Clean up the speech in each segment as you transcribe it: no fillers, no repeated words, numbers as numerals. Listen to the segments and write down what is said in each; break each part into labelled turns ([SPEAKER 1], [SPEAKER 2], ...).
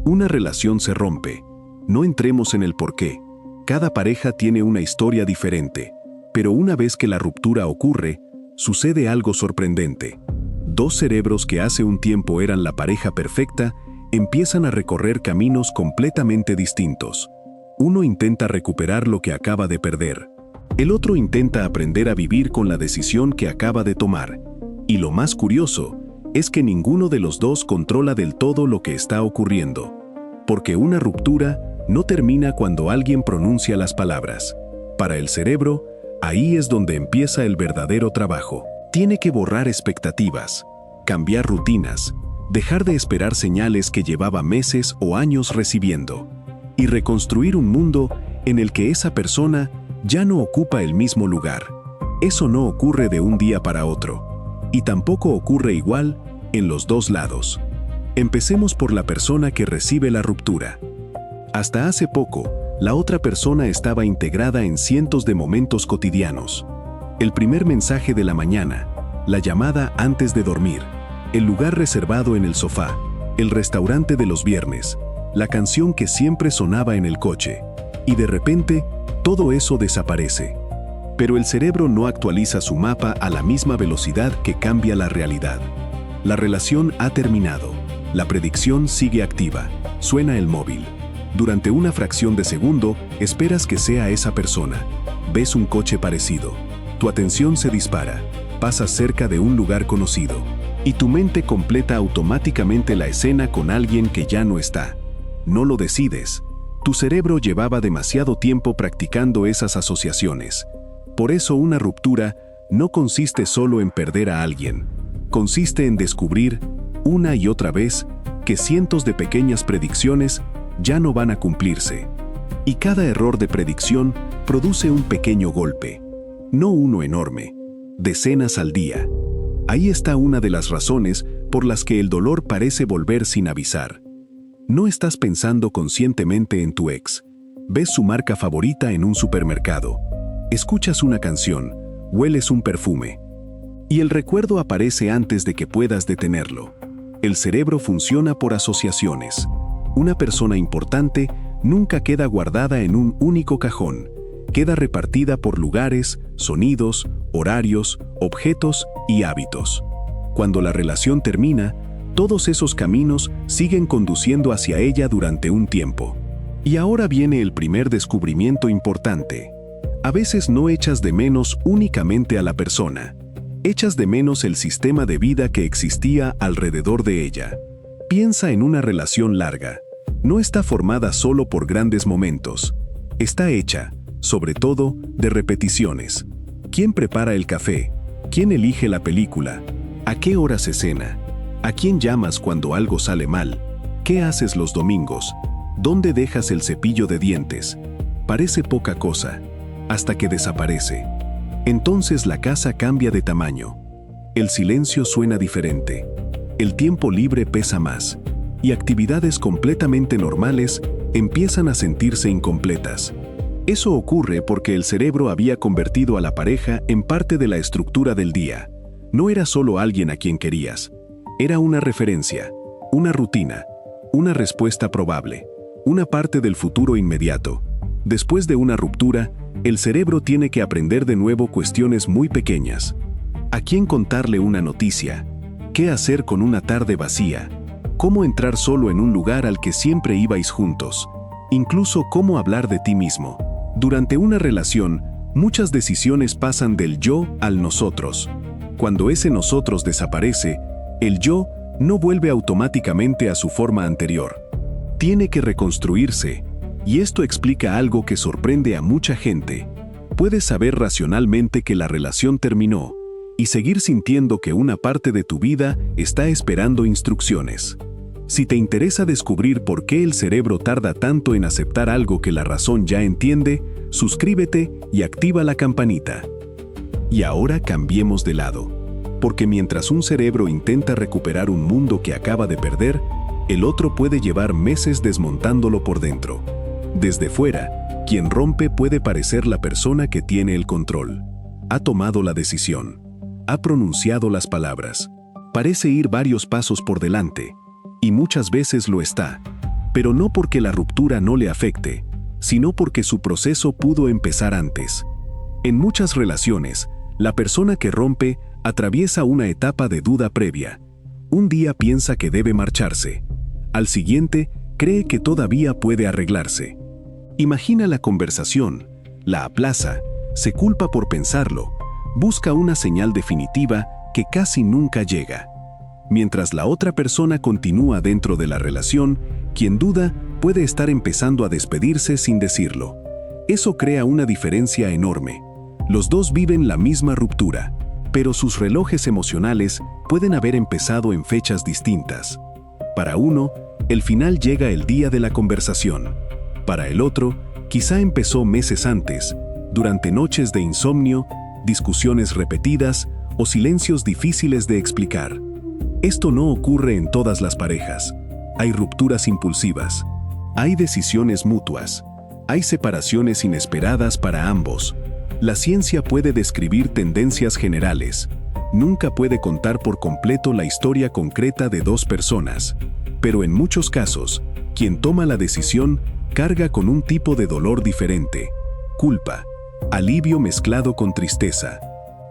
[SPEAKER 1] Una relación se rompe. No entremos en el porqué. Cada pareja tiene una historia diferente, pero una vez que la ruptura ocurre, sucede algo sorprendente. Dos cerebros que hace un tiempo eran la pareja perfecta, empiezan a recorrer caminos completamente distintos. Uno intenta recuperar lo que acaba de perder. El otro intenta aprender a vivir con la decisión que acaba de tomar. Y lo más curioso es que ninguno de los dos controla del todo lo que está ocurriendo. Porque una ruptura no termina cuando alguien pronuncia las palabras. Para el cerebro, ahí es donde empieza el verdadero trabajo. Tiene que borrar expectativas, cambiar rutinas, dejar de esperar señales que llevaba meses o años recibiendo, y reconstruir un mundo en el que esa persona ya no ocupa el mismo lugar. Eso no ocurre de un día para otro, y tampoco ocurre igual en los dos lados. Empecemos por la persona que recibe la ruptura. Hasta hace poco, la otra persona estaba integrada en cientos de momentos cotidianos. El primer mensaje de la mañana, la llamada antes de dormir, el lugar reservado en el sofá, el restaurante de los viernes, la canción que siempre sonaba en el coche, y de repente, todo eso desaparece. Pero el cerebro no actualiza su mapa a la misma velocidad que cambia la realidad. La relación ha terminado. La predicción sigue activa. Suena el móvil. Durante una fracción de segundo, esperas que sea esa persona. Ves un coche parecido. Tu atención se dispara. Pasas cerca de un lugar conocido. Y tu mente completa automáticamente la escena con alguien que ya no está. No lo decides. Tu cerebro llevaba demasiado tiempo practicando esas asociaciones. Por eso una ruptura no consiste solo en perder a alguien. Consiste en descubrir, una y otra vez, que cientos de pequeñas predicciones ya no van a cumplirse. Y cada error de predicción produce un pequeño golpe. No uno enorme. Decenas al día. Ahí está una de las razones por las que el dolor parece volver sin avisar. No estás pensando conscientemente en tu ex. Ves su marca favorita en un supermercado. Escuchas una canción, hueles un perfume. Y el recuerdo aparece antes de que puedas detenerlo. El cerebro funciona por asociaciones. Una persona importante nunca queda guardada en un único cajón. Queda repartida por lugares, sonidos, horarios, objetos y hábitos. Cuando la relación termina, todos esos caminos siguen conduciendo hacia ella durante un tiempo. Y ahora viene el primer descubrimiento importante. A veces no echas de menos únicamente a la persona. Echas de menos el sistema de vida que existía alrededor de ella. Piensa en una relación larga. No está formada solo por grandes momentos. Está hecha, sobre todo, de repeticiones. ¿Quién prepara el café? ¿Quién elige la película? ¿A qué hora se cena? ¿A quién llamas cuando algo sale mal? ¿Qué haces los domingos? ¿Dónde dejas el cepillo de dientes? Parece poca cosa, hasta que desaparece. Entonces la casa cambia de tamaño. El silencio suena diferente. El tiempo libre pesa más. Y actividades completamente normales empiezan a sentirse incompletas. Eso ocurre porque el cerebro había convertido a la pareja en parte de la estructura del día. No era solo alguien a quien querías. Era una referencia, una rutina, una respuesta probable, una parte del futuro inmediato. Después de una ruptura, el cerebro tiene que aprender de nuevo cuestiones muy pequeñas. ¿A quién contarle una noticia? ¿Qué hacer con una tarde vacía? ¿Cómo entrar solo en un lugar al que siempre ibais juntos? Incluso cómo hablar de ti mismo. Durante una relación, muchas decisiones pasan del yo al nosotros. Cuando ese nosotros desaparece, el yo no vuelve automáticamente a su forma anterior. Tiene que reconstruirse. Y esto explica algo que sorprende a mucha gente. Puedes saber racionalmente que la relación terminó y seguir sintiendo que una parte de tu vida está esperando instrucciones. Si te interesa descubrir por qué el cerebro tarda tanto en aceptar algo que la razón ya entiende, suscríbete y activa la campanita. Y ahora cambiemos de lado. Porque mientras un cerebro intenta recuperar un mundo que acaba de perder, el otro puede llevar meses desmontándolo por dentro. Desde fuera, quien rompe puede parecer la persona que tiene el control. Ha tomado la decisión. Ha pronunciado las palabras. Parece ir varios pasos por delante. Y muchas veces lo está. pero no porque la ruptura no le afecte, sino porque su proceso pudo empezar antes. En muchas relaciones, la persona que rompe atraviesa una etapa de duda previa. Un día piensa que debe marcharse. Al siguiente, cree que todavía puede arreglarse. Imagina la conversación, la aplaza, se culpa por pensarlo, busca una señal definitiva que casi nunca llega. Mientras la otra persona continúa dentro de la relación, quien duda puede estar empezando a despedirse sin decirlo. Eso crea una diferencia enorme. Los dos viven la misma ruptura, pero sus relojes emocionales pueden haber empezado en fechas distintas. Para uno, el final llega el día de la conversación. Para el otro, quizá empezó meses antes, durante noches de insomnio, discusiones repetidas o silencios difíciles de explicar. Esto no ocurre en todas las parejas. Hay rupturas impulsivas. Hay decisiones mutuas. Hay separaciones inesperadas para ambos. La ciencia puede describir tendencias generales. Nunca puede contar por completo la historia concreta de dos personas. Pero en muchos casos, quien toma la decisión carga con un tipo de dolor diferente. Culpa, alivio mezclado con tristeza,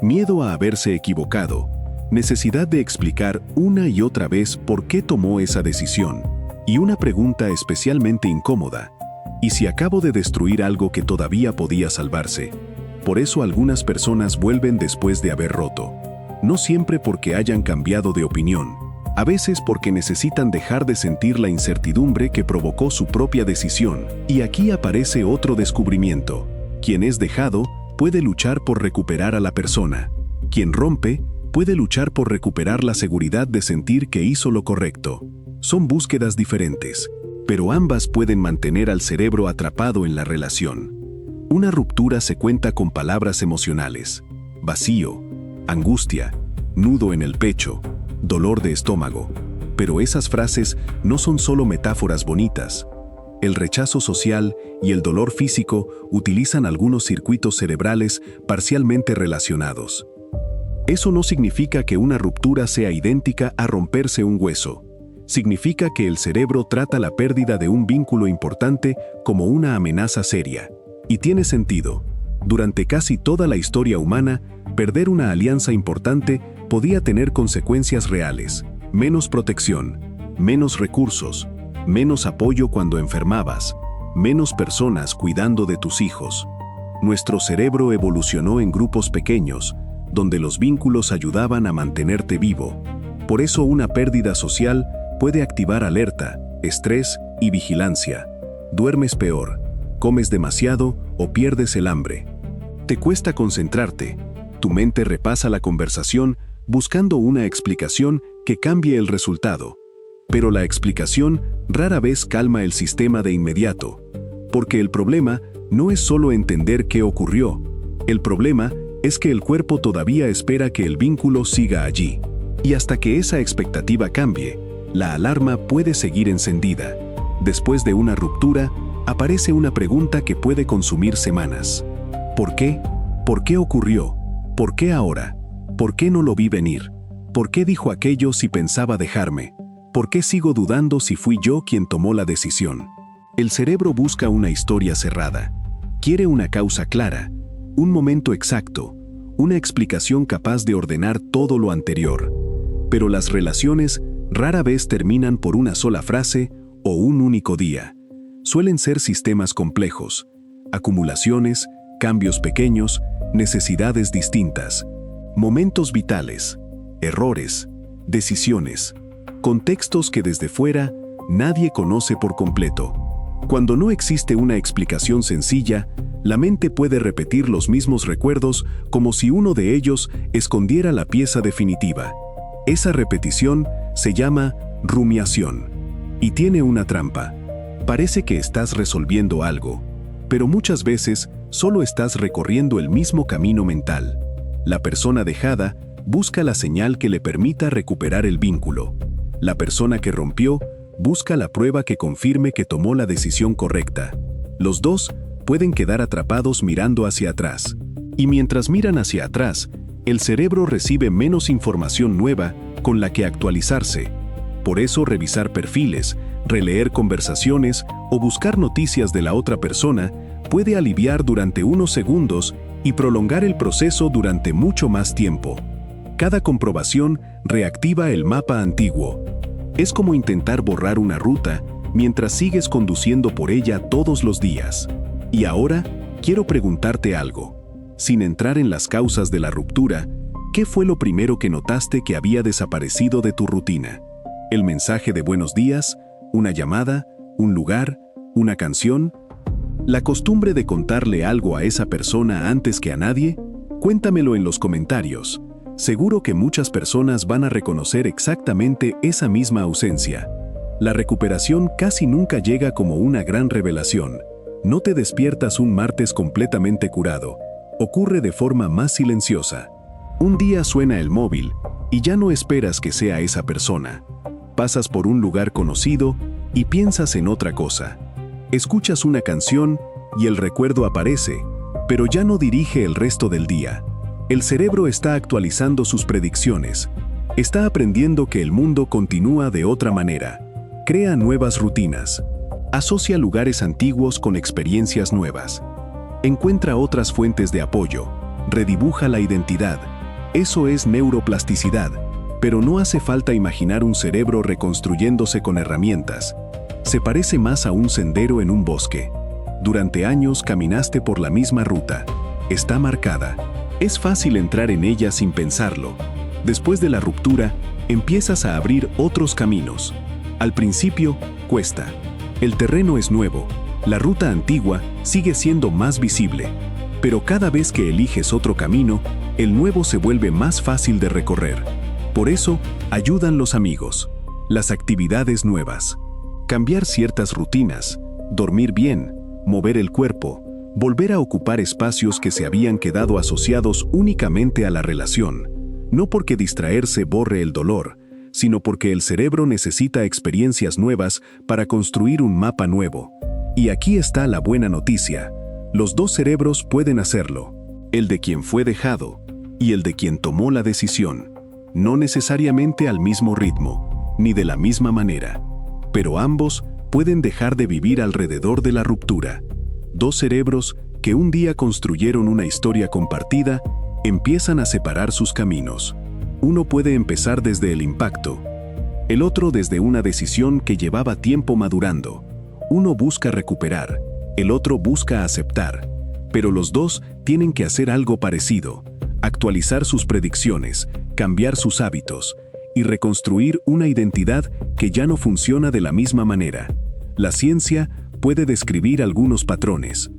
[SPEAKER 1] miedo a haberse equivocado, necesidad de explicar una y otra vez por qué tomó esa decisión, y una pregunta especialmente incómoda: ¿y si acabo de destruir algo que todavía podía salvarse? Por eso algunas personas vuelven después de haber roto. No siempre porque hayan cambiado de opinión, a veces porque necesitan dejar de sentir la incertidumbre que provocó su propia decisión. Y aquí aparece otro descubrimiento: quien es dejado puede luchar por recuperar a la persona. Quien rompe puede luchar por recuperar la seguridad de sentir que hizo lo correcto. Son búsquedas diferentes, pero ambas pueden mantener al cerebro atrapado en la relación. Una ruptura se cuenta con palabras emocionales: vacío, angustia, nudo en el pecho, dolor de estómago. Pero esas frases no son solo metáforas bonitas. El rechazo social y el dolor físico utilizan algunos circuitos cerebrales parcialmente relacionados. Eso no significa que una ruptura sea idéntica a romperse un hueso. Significa que el cerebro trata la pérdida de un vínculo importante como una amenaza seria. Y tiene sentido. Durante casi toda la historia humana, perder una alianza importante podía tener consecuencias reales: menos protección, menos recursos, menos apoyo cuando enfermabas, menos personas cuidando de tus hijos. Nuestro cerebro evolucionó en grupos pequeños, donde los vínculos ayudaban a mantenerte vivo. Por eso una pérdida social puede activar alerta, estrés y vigilancia. Duermes peor, comes demasiado o pierdes el hambre. Te cuesta concentrarte. Tu mente repasa la conversación buscando una explicación que cambie el resultado. Pero la explicación rara vez calma el sistema de inmediato. Porque el problema no es solo entender qué ocurrió. El problema es que el cuerpo todavía espera que el vínculo siga allí. Y hasta que esa expectativa cambie, la alarma puede seguir encendida. Después de una ruptura, aparece una pregunta que puede consumir semanas. ¿Por qué? ¿Por qué ocurrió? ¿Por qué ahora? ¿Por qué no lo vi venir? ¿Por qué dijo aquello si pensaba dejarme? ¿Por qué sigo dudando si fui yo quien tomó la decisión? El cerebro busca una historia cerrada. Quiere una causa clara, un momento exacto, una explicación capaz de ordenar todo lo anterior. Pero las relaciones rara vez terminan por una sola frase o un único día. Suelen ser sistemas complejos, acumulaciones, cambios pequeños, necesidades distintas, momentos vitales, errores, decisiones, contextos que desde fuera nadie conoce por completo. Cuando no existe una explicación sencilla, la mente puede repetir los mismos recuerdos como si uno de ellos escondiera la pieza definitiva. Esa repetición se llama rumiación y tiene una trampa. Parece que estás resolviendo algo, pero muchas veces solo estás recorriendo el mismo camino mental. La persona dejada busca la señal que le permita recuperar el vínculo. La persona que rompió busca la prueba que confirme que tomó la decisión correcta. Los dos pueden quedar atrapados mirando hacia atrás. Y mientras miran hacia atrás, el cerebro recibe menos información nueva con la que actualizarse. Por eso revisar perfiles, Releer conversaciones o buscar noticias de la otra persona puede aliviar durante unos segundos y prolongar el proceso durante mucho más tiempo. Cada comprobación reactiva el mapa antiguo. Es como intentar borrar una ruta mientras sigues conduciendo por ella todos los días. Y ahora, quiero preguntarte algo. Sin entrar en las causas de la ruptura, ¿qué fue lo primero que notaste que había desaparecido de tu rutina? ¿El mensaje de buenos días? ¿Una llamada? ¿Un lugar? ¿Una canción? ¿La costumbre de contarle algo a esa persona antes que a nadie? Cuéntamelo en los comentarios. Seguro que muchas personas van a reconocer exactamente esa misma ausencia. La recuperación casi nunca llega como una gran revelación. No te despiertas un martes completamente curado. Ocurre de forma más silenciosa. Un día suena el móvil y ya no esperas que sea esa persona. Pasas por un lugar conocido y piensas en otra cosa. Escuchas una canción y el recuerdo aparece, pero ya no dirige el resto del día. El cerebro está actualizando sus predicciones. Está aprendiendo que el mundo continúa de otra manera. Crea nuevas rutinas. Asocia lugares antiguos con experiencias nuevas. Encuentra otras fuentes de apoyo. Redibuja la identidad. Eso es neuroplasticidad, pero no hace falta imaginar un cerebro reconstruyéndose con herramientas. Se parece más a un sendero en un bosque. Durante años caminaste por la misma ruta. Está marcada. Es fácil entrar en ella sin pensarlo. Después de la ruptura, empiezas a abrir otros caminos. Al principio, cuesta. El terreno es nuevo. La ruta antigua sigue siendo más visible. Pero cada vez que eliges otro camino, el nuevo se vuelve más fácil de recorrer. Por eso, ayudan los amigos. Las actividades nuevas. Cambiar ciertas rutinas. Dormir bien. Mover el cuerpo. Volver a ocupar espacios que se habían quedado asociados únicamente a la relación. No porque distraerse borre el dolor, sino porque el cerebro necesita experiencias nuevas para construir un mapa nuevo. Y aquí está la buena noticia. Los dos cerebros pueden hacerlo. El de quien fue dejado y el de quien tomó la decisión. No necesariamente al mismo ritmo, ni de la misma manera. Pero ambos pueden dejar de vivir alrededor de la ruptura. Dos cerebros que un día construyeron una historia compartida empiezan a separar sus caminos. Uno puede empezar desde el impacto, el otro desde una decisión que llevaba tiempo madurando. Uno busca recuperar, el otro busca aceptar, pero los dos tienen que hacer algo parecido: actualizar sus predicciones, cambiar sus hábitos y reconstruir una identidad que ya no funciona de la misma manera. La ciencia puede describir algunos patrones.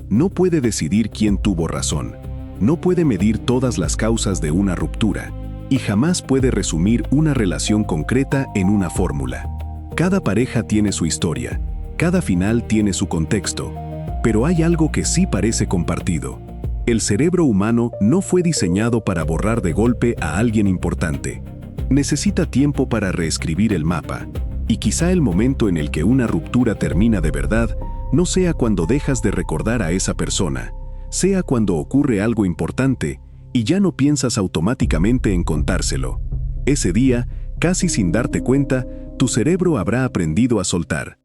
[SPEAKER 1] No puede decidir quién tuvo razón. No puede medir todas las causas de una ruptura. Y jamás puede resumir una relación concreta en una fórmula. Cada pareja tiene su historia. Cada final tiene su contexto. Pero hay algo que sí parece compartido. El cerebro humano no fue diseñado para borrar de golpe a alguien importante. Necesita tiempo para reescribir el mapa. Y quizá el momento en el que una ruptura termina de verdad no sea cuando dejas de recordar a esa persona, sea cuando ocurre algo importante y ya no piensas automáticamente en contárselo. Ese día, casi sin darte cuenta, tu cerebro habrá aprendido a soltar.